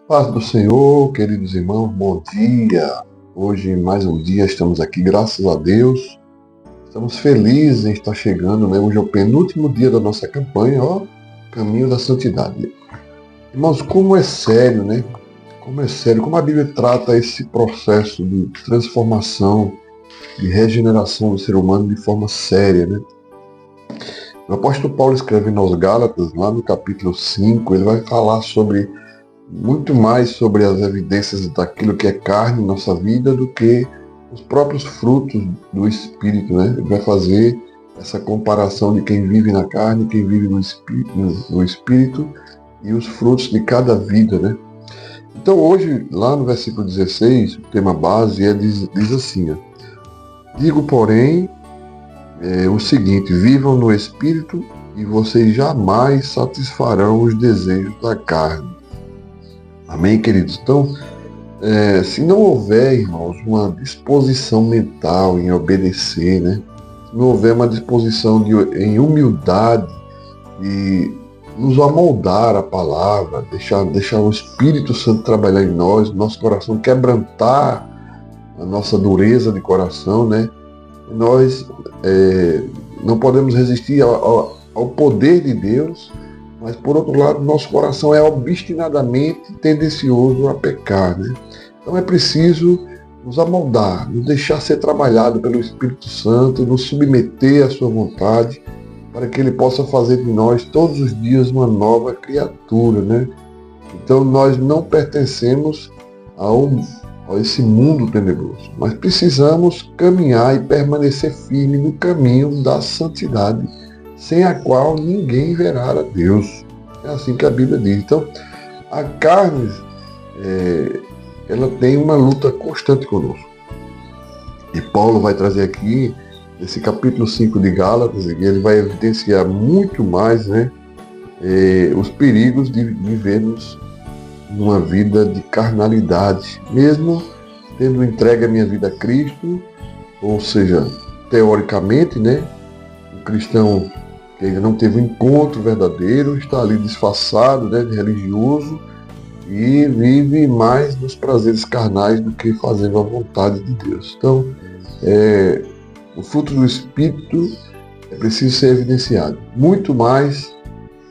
Paz do Senhor, queridos irmãos, bom dia. Hoje, mais um dia, estamos aqui, graças a Deus. Estamos felizes em estar chegando, né? Hoje é o penúltimo dia da nossa campanha, ó, Caminho da Santidade. Irmãos, como é sério, né? Como é sério, como a Bíblia trata esse processo de transformação, de regeneração do ser humano de forma séria, né? O apóstolo Paulo escrevendo aos Gálatas, lá no capítulo 5, ele vai falar muito mais sobre as evidências daquilo que é carne em nossa vida do que os próprios frutos do Espírito, né? Ele vai fazer essa comparação de quem vive na carne, quem vive no Espírito e os frutos de cada vida, né? Então hoje, lá no versículo 16, o tema base diz assim, ó, digo, porém, o seguinte, vivam no Espírito e vocês jamais satisfarão os desejos da carne. Amém, queridos? Então, se não houver, irmãos, uma disposição mental em obedecer, né? Se não houver uma disposição em humildade e nos amoldar a palavra, deixar o Espírito Santo trabalhar em nós, nosso coração, quebrantar a nossa dureza de coração, né? Nós não podemos resistir ao poder de Deus, mas por outro lado, nosso coração é obstinadamente tendencioso a pecar, né? Então é preciso nos amoldar, nos deixar ser trabalhado pelo Espírito Santo, nos submeter à sua vontade, para que Ele possa fazer de nós todos os dias uma nova criatura, né? Então nós não pertencemos a esse mundo tenebroso, mas precisamos caminhar e permanecer firme no caminho da santidade, sem a qual ninguém verá a Deus. É assim que a Bíblia diz. Então, a carne, ela tem uma luta constante conosco. E Paulo vai trazer aqui, nesse capítulo 5 de Gálatas, ele vai evidenciar muito mais, né, os perigos de vivermos numa vida de carnalidade, mesmo tendo entregue a minha vida a Cristo, ou seja, teoricamente, né, o cristão que ainda não teve um encontro verdadeiro, está ali disfarçado, né, de religioso e vive mais nos prazeres carnais do que fazendo a vontade de Deus. Então, o fruto do Espírito é preciso ser evidenciado, muito mais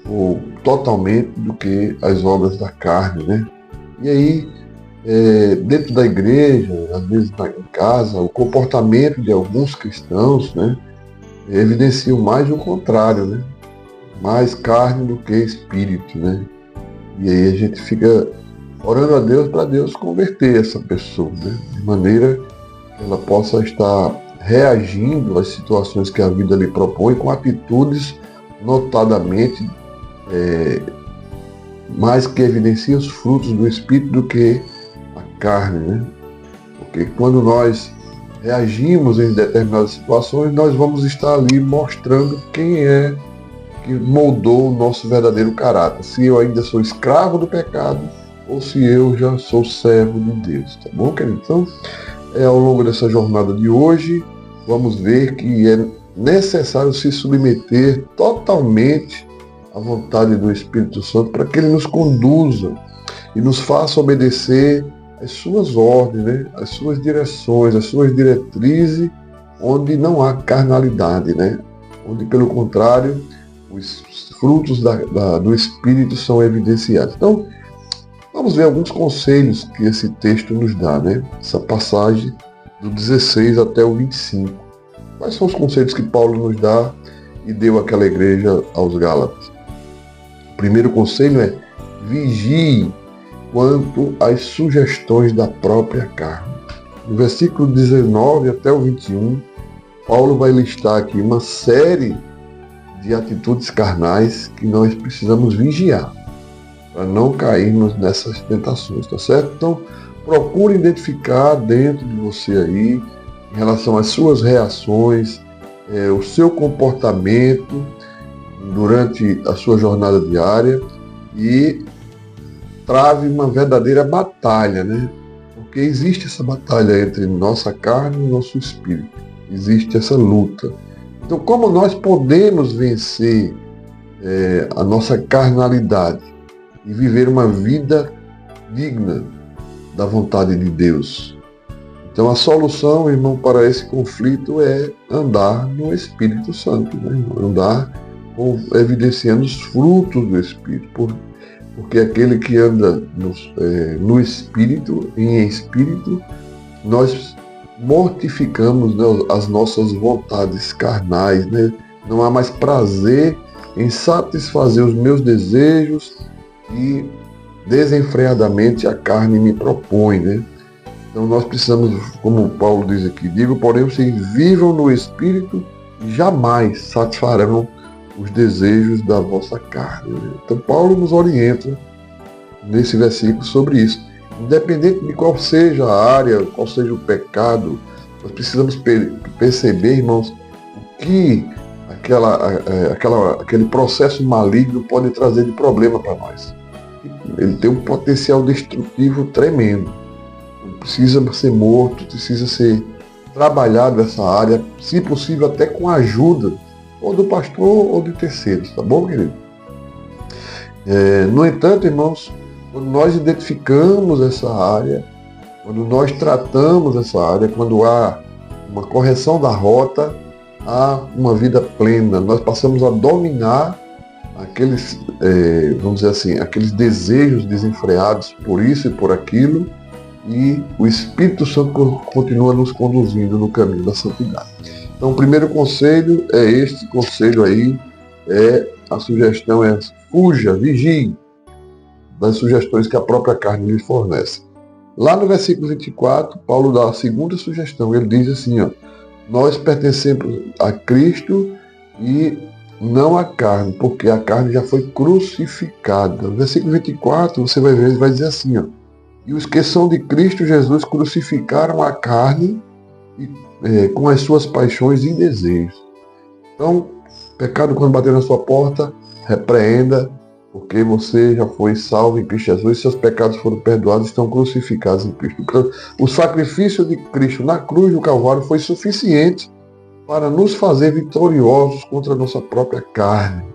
ou totalmente do que as obras da carne, né? E aí, dentro da igreja, às vezes em casa, o comportamento de alguns cristãos, né, evidenciam mais o contrário, né? Mais carne do que espírito, né? E aí a gente fica orando a Deus para Deus converter essa pessoa, né? De maneira que ela possa estar reagindo às situações que a vida lhe propõe com atitudes notadamente mais que evidenciam os frutos do Espírito do que a carne, né? Porque quando nós reagimos em determinadas situações, nós vamos estar ali mostrando quem é que moldou o nosso verdadeiro caráter. Se eu ainda sou escravo do pecado ou se eu já sou servo de Deus. Tá bom, querido? Então, ao longo dessa jornada de hoje, vamos ver que é necessário se submeter totalmente à vontade do Espírito Santo para que Ele nos conduza e nos faça obedecer as suas ordens, né? As suas direções, as suas diretrizes, onde não há carnalidade, né? Onde, pelo contrário, os frutos do Espírito são evidenciados. Então, vamos ver alguns conselhos que esse texto nos dá, né? Essa passagem do 16 até o 25. Quais são os conselhos que Paulo nos dá e deu àquela igreja aos Gálatas? O primeiro conselho é: vigie quanto às sugestões da própria carne. No versículo 19 até o 21, Paulo vai listar aqui uma série de atitudes carnais que nós precisamos vigiar para não cairmos nessas tentações, tá certo? Então, procure identificar dentro de você aí, em relação às suas reações, o seu comportamento durante a sua jornada diária e trave uma verdadeira batalha, né? Porque existe essa batalha entre nossa carne e nosso espírito. Existe essa luta. Então, como nós podemos vencer a nossa carnalidade e viver uma vida digna da vontade de Deus. Então a solução, irmão, para esse conflito é andar no Espírito Santo, né? Andar evidenciando os frutos do Espírito, porque aquele que anda no Espírito, em Espírito, nós mortificamos, né, as nossas vontades carnais, né? Não há mais prazer em satisfazer os meus desejos e desenfreadamente a carne me propõe, né? Então nós precisamos, como Paulo diz aqui, digo, porém, vocês vivam no Espírito e jamais satisfarão os desejos da vossa carne. Né? Então Paulo nos orienta nesse versículo sobre isso. Independente de qual seja a área, qual seja o pecado, nós precisamos perceber, irmãos, o que aquele processo maligno pode trazer de problema para nós. Ele tem um potencial destrutivo tremendo. Precisa ser morto, precisa ser trabalhado essa área, se possível até com a ajuda ou do pastor ou de terceiros, tá bom, querido? No entanto, irmãos, quando nós identificamos essa área, quando nós tratamos essa área, quando há uma correção da rota, há uma vida plena. Nós passamos a dominar aqueles, vamos dizer assim, aqueles desejos desenfreados por isso e por aquilo, e o Espírito Santo continua nos conduzindo no caminho da santidade. Então o primeiro conselho é este conselho aí, a sugestão é fuja, vigie das sugestões que a própria carne lhe fornece. Lá no versículo 24, Paulo dá a segunda sugestão, ele diz assim, nós pertencemos a Cristo e não à carne, porque a carne já foi crucificada. No versículo 24, você vai ver, ele vai dizer assim, e os que são de Cristo Jesus crucificaram a carne com as suas paixões e desejos. Então, pecado quando bater na sua porta, repreenda, porque você já foi salvo em Cristo Jesus, seus pecados foram perdoados, estão crucificados em Cristo. O sacrifício de Cristo na cruz do Calvário foi suficiente para nos fazer vitoriosos contra a nossa própria carne.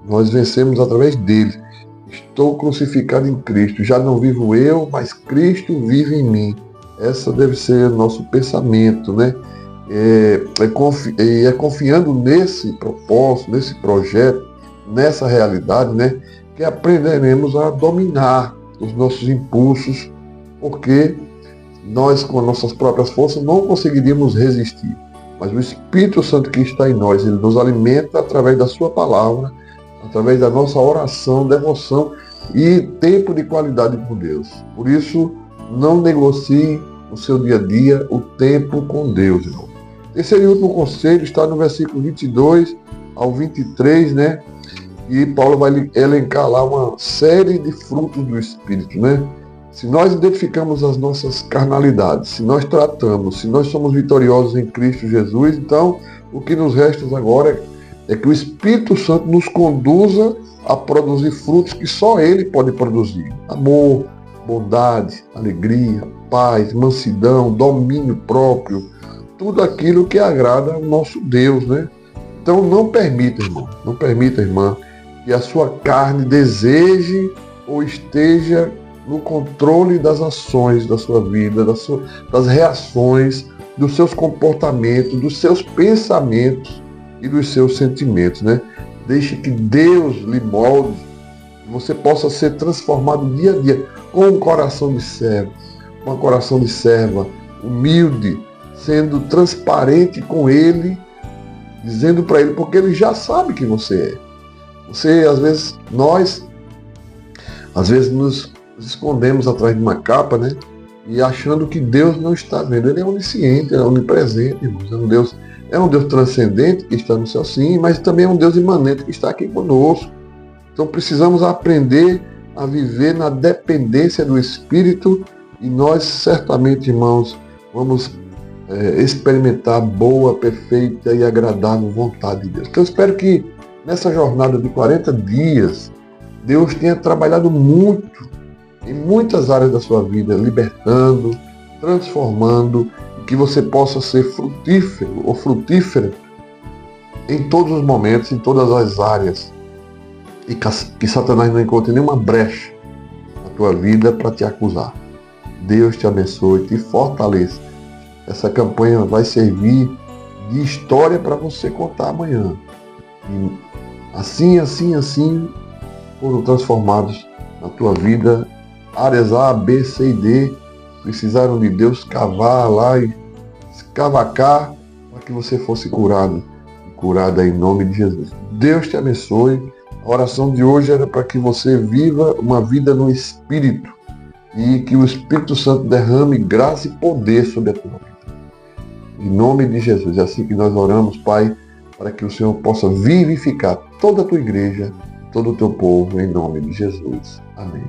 Nós vencemos através dele. Estou crucificado em Cristo, já não vivo eu, mas Cristo vive em mim. Essa deve ser o nosso pensamento, né? É confiando nesse propósito, nesse projeto, nessa realidade, né, que aprenderemos a dominar os nossos impulsos, porque nós, com as nossas próprias forças, não conseguiríamos resistir. Mas o Espírito Santo que está em nós, ele nos alimenta através da sua palavra, através da nossa oração, devoção e tempo de qualidade com Deus. Por isso, não negocie no seu dia a dia o tempo com Deus, irmão. Terceiro e último conselho está no versículo 22 ao 23, né? E Paulo vai elencar lá uma série de frutos do Espírito, né? Se nós identificamos as nossas carnalidades, se nós tratamos, se nós somos vitoriosos em Cristo Jesus, então o que nos resta agora é que o Espírito Santo nos conduza a produzir frutos que só Ele pode produzir. Amor, bondade, alegria, paz, mansidão, domínio próprio, tudo aquilo que agrada ao nosso Deus, né? Então não permita, irmão, não permita, irmã, que a sua carne deseje ou esteja no controle das ações da sua vida, das reações, dos seus comportamentos, dos seus pensamentos e dos seus sentimentos, né? Deixe que Deus lhe molde, que você possa ser transformado dia a dia com um coração de servo, com um coração de serva, humilde, sendo transparente com Ele, dizendo para Ele, porque Ele já sabe que você é. Nós, às vezes nos escondemos atrás de uma capa, né? E achando que Deus não está vendo. Ele é onisciente, é onipresente, irmãos. É um Deus transcendente que está no céu, sim, mas também é um Deus imanente que está aqui conosco. Então precisamos aprender a viver na dependência do Espírito e nós certamente, irmãos, vamos experimentar a boa, perfeita e agradável vontade de Deus. Então eu espero que nessa jornada de 40 dias, Deus tenha trabalhado muito em muitas áreas da sua vida, libertando, transformando, e que você possa ser frutífero ou frutífera em todos os momentos, em todas as áreas, e que Satanás não encontre nenhuma brecha na tua vida para te acusar. Deus te abençoe, te fortaleça. Essa campanha vai servir de história para você contar amanhã. E assim foram transformados na tua vida áreas A, B, C e D. Precisaram de Deus cavar lá e escavacar para que você fosse curado e curada em nome de Jesus. Deus te abençoe. A oração de hoje era para que você viva uma vida no Espírito e que o Espírito Santo derrame graça e poder sobre a tua vida. Em nome de Jesus. É assim que nós oramos, Pai, para que o Senhor possa vivificar toda a tua igreja, todo o teu povo, em nome de Jesus. Amém.